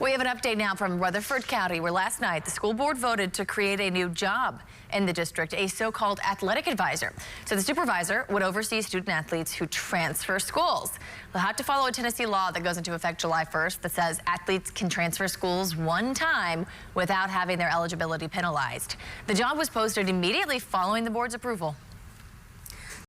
We have an update now from Rutherford County, where last night the school board voted to create a new job in the district, a so-called athletic advisor. So the supervisor would oversee student athletes who transfer schools. They'll have to follow a Tennessee law that goes into effect July 1st that says athletes can transfer schools one time without having their eligibility penalized. The job was posted immediately following the board's approval.